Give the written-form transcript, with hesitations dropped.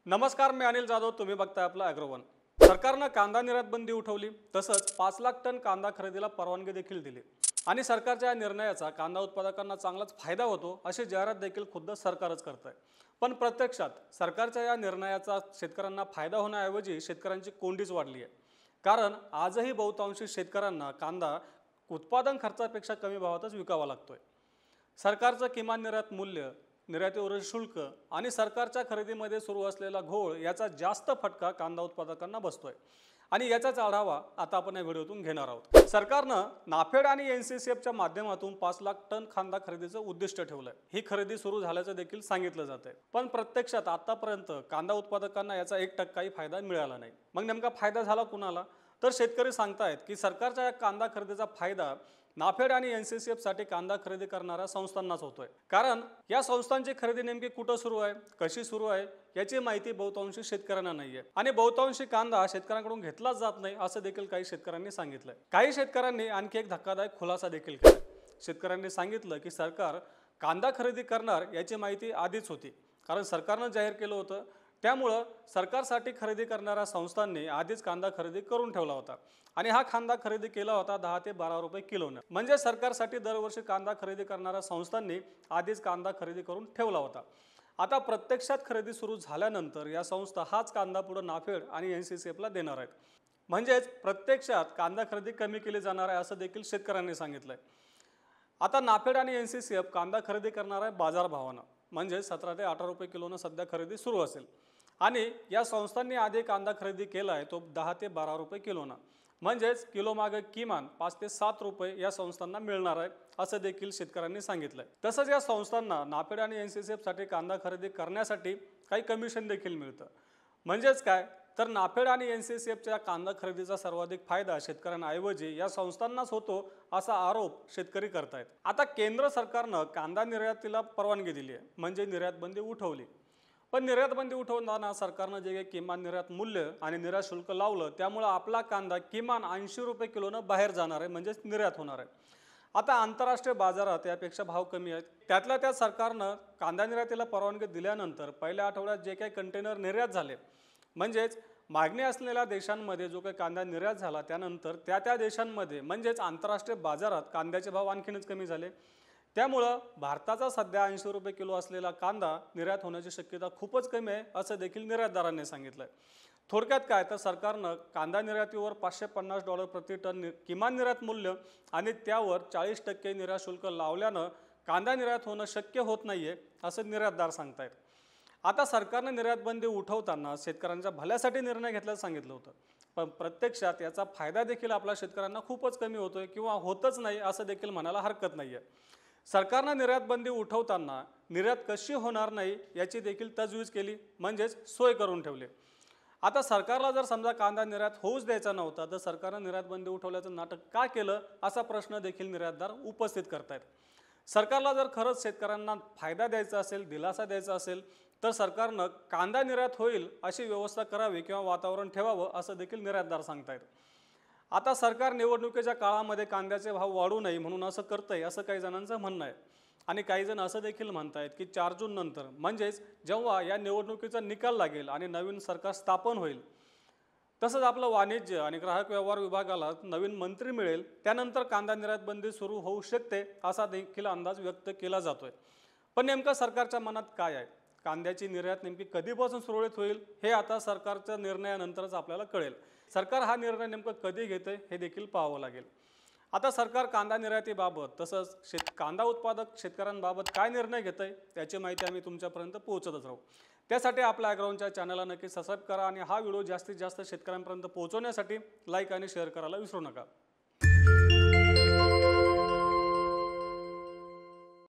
नमस्कार, मी अनिल जाधव. तुम्ही बघताय आपला अॅग्रोवन. सरकारनं कांदा निर्यात बंदी उठवली, तसंच 5 लाख टन कांदा खरेदीला परवानगी देखील दिली आणि सरकारच्या या निर्णयाचा कांदा उत्पादकांना चांगलाच फायदा होतो अशी जाहिरात देखील खुद्द सरकारच करत आहे. पण प्रत्यक्षात सरकारच्या या निर्णयाचा शेतकऱ्यांना फायदा होण्याऐवजी शेतकऱ्यांची कोंडीच वाढली आहे. कारण आजही बहुतांशी शेतकऱ्यांना कांदा उत्पादन खर्चापेक्षा कमी भावातच विकावा लागतोय. सरकारचं किमान निर्यात मूल्य, निर्यातीवरील शुल्क आणि सरकारच्या खरेदीमध्ये सुरू असलेला घोळ याचा जास्त फटका कांदा उत्पादकांना बसतोय आणि याचाच आढावा आता आपण या व्हिडिओतून घेणार आहोत. सरकारनं नाफेड आणि NCCFच्या माध्यमातून 5 लाख टन कांदा खरेदीचं उद्दिष्ट ठेवलंय. ही खरेदी सुरू झाल्याचं देखील सांगितलं जातंय. पण प्रत्यक्षात आतापर्यंत कांदा उत्पादकांना याचा 1%ही फायदा मिळाला नाही. मग नेमका फायदा झाला कुणाला? तर शेतकरी सांगतायत की सरकारच्या या कांदा खरेदीचा फायदा नाफेड आणि NCCF साठी कांदा खरेदी करणाऱ्या संस्थांनाच होतोय. कारण या संस्थांची खरेदी नेमकी कुठं सुरू आहे, कशी सुरू आहे याची माहिती बहुतांशी शेतकऱ्यांना नाहीये आणि बहुतांशी कांदा शेतकऱ्यांकडून घेतलाच जात नाही असं देखील काही शेतकऱ्यांनी सांगितलंय. काही शेतकऱ्यांनी आणखी एक धक्कादायक खुलासा देखील केला. शेतकऱ्यांनी सांगितलं की सरकार कांदा खरेदी करणार याची माहिती आधीच होती, कारण सरकारनं जाहीर केलं होतं. त्यामुळं सरकारसाठी खरेदी करणाऱ्या संस्थांनी आधीच कांदा खरेदी करून ठेवला होता आणि हा कांदा खरेदी केला होता 10 ते 12 रुपये किलोनं. म्हणजे सरकारसाठी दरवर्षी कांदा खरेदी करणाऱ्या संस्थांनी आधीच कांदा खरेदी करून ठेवला होता. आता प्रत्यक्षात खरेदी सुरू झाल्यानंतर या संस्था हाच कांदा पुढे नाफेड आणि NCCFला देणार आहेत. म्हणजेच प्रत्यक्षात कांदा खरेदी कमी केली जाणार आहे असं देखील शेतकऱ्यांनी सांगितलंय. आता नाफेड आणि NCCF कांदा खरेदी करणार आहे बाजारभावानं, म्हणजे 17 ते 18 रुपये किलोनं सध्या खरेदी सुरू असेल आणि या संस्थांनी आधी कांदा खरेदी केला आहे तो 10 ते 12 रुपये किलोनं, म्हणजेच किलो मागे किमान 5 ते 7 रुपये या संस्थांना मिळणार आहे असं देखील शेतकऱ्यांनी सांगितलंय. तसंच या संस्थांना नाफेड आणि NCCF साठी कांदा खरेदी करण्यासाठी काही कमिशन देखील मिळतं. म्हणजेच काय, तर नाफेड आणि NCCFच्या कांदा खरेदीचा सर्वाधिक फायदा शेतकऱ्यांऐवजी या संस्थांनाच होतो असा आरोप शेतकरी करतायत. आता केंद्र सरकारनं कांदा निर्यातीला परवानगी दिली आहे, म्हणजे निर्यात बंदी उठवली. पण निर्यात बंदी उठवताना सरकारनं जे काही किमान निर्यात मूल्य आणि निर्यात शुल्क लावलं, त्यामुळे आपला कांदा किमान 80 रुपये किलोनं बाहेर जाणार आहे, म्हणजेच निर्यात होणार आहे. आता आंतरराष्ट्रीय बाजारात यापेक्षा भाव कमी आहेत. त्यातल्या त्यात सरकारनं कांदा निर्यातीला परवानगी दिल्यानंतर पहिल्या आठवड्यात जे काही कंटेनर निर्यात झाले, म्हणजेच मागणी असलेल्या देशांमध्ये जो काही कांदा निर्यात झाला, त्यानंतर त्या देशांमध्ये म्हणजेच आंतरराष्ट्रीय बाजारात कांद्याचे भाव आणखीनच कमी झाले. त्यामुळं भारताचा सध्या 80 रुपये किलो असलेला कांदा निर्यात होण्याची शक्यता खूपच कमी आहे असं देखील निर्यातदारांनी सांगितलंय. थोडक्यात काय, तर सरकारनं कांदा निर्यातीवर $550 प्रति टन किमान निर्यात मूल्य आणि त्यावर 40% निर्यात शुल्क लावल्यानं कांदा निर्यात होणं शक्य होत नाहीये असं निर्यातदार सांगतायत. आता सरकारनं निर्यात बंदी उठवताना शेतकऱ्यांच्या भल्यासाठी निर्णय घेतल्याचं सांगितलं होतं, पण प्रत्यक्षात याचा फायदा देखील आपल्या शेतकऱ्यांना खूपच कमी होतोय किंवा होतच नाही असं देखील म्हणायला हरकत नाहीये. सरकारनं निर्यात बंदी उठवताना निर्यात कशी होणार नाही याची देखील तजवीज केली, म्हणजेच सोय करून ठेवली. आता सरकारला जर समजा कांदा निर्यात होऊच द्यायचा नव्हता, तर सरकारनं निर्यात बंदी उठवल्याचं नाटक का केलं असा प्रश्न देखील निर्यातदार उपस्थित करतायत. सरकारला जर खरंच शेतकऱ्यांना फायदा द्यायचा असेल, दिलासा द्यायचा असेल, तर सरकारनं कांदा निर्यात होईल अशी व्यवस्था करावी किंवा वातावरण ठेवावं असं देखील निर्यातदार सांगतायत. आता सरकार निवडणुकीच्या काळामध्ये कांद्याचे भाव वाढू नये म्हणून असं करतंय असं काही जणांचं म्हणणं आहे आणि काही जण असं देखील म्हणतायत की 4 जून नंतर, म्हणजेच जेव्हा या निवडणुकीचा निकाल लागेल आणि नवीन सरकार स्थापन होईल, तसंच आपलं वाणिज्य आणि ग्राहक व्यवहार विभागाला नवीन मंत्री मिळेल, त्यानंतर कांदा निर्यात बंदी सुरू होऊ शकते असा देखील अंदाज व्यक्त केला जातोय. पण नेमकं सरकारच्या मनात काय आहे, कांद्याची निर्यात नेमकी कधीपासून सुरळीत होईल हे आता सरकारच्या निर्णयानंतरच आपल्याला कळेल. सरकार हा निर्णय नेमकं कधी घेतंय हे देखील पाहावं लागेल. आता सरकार कांदा निर्यातीबाबत तसंच कांदा उत्पादक शेतकऱ्यांबाबत काय निर्णय घेतंय याची माहिती आम्ही तुमच्यापर्यंत पोहोचतच राहू. त्यासाठी आपल्या अॅग्रोवनच्या चॅनलला नक्की सबस्क्राईब करा आणि हा व्हिडिओ जास्तीत जास्त शेतकऱ्यांपर्यंत पोहोचवण्यासाठी लाईक आणि शेअर करायला विसरू नका.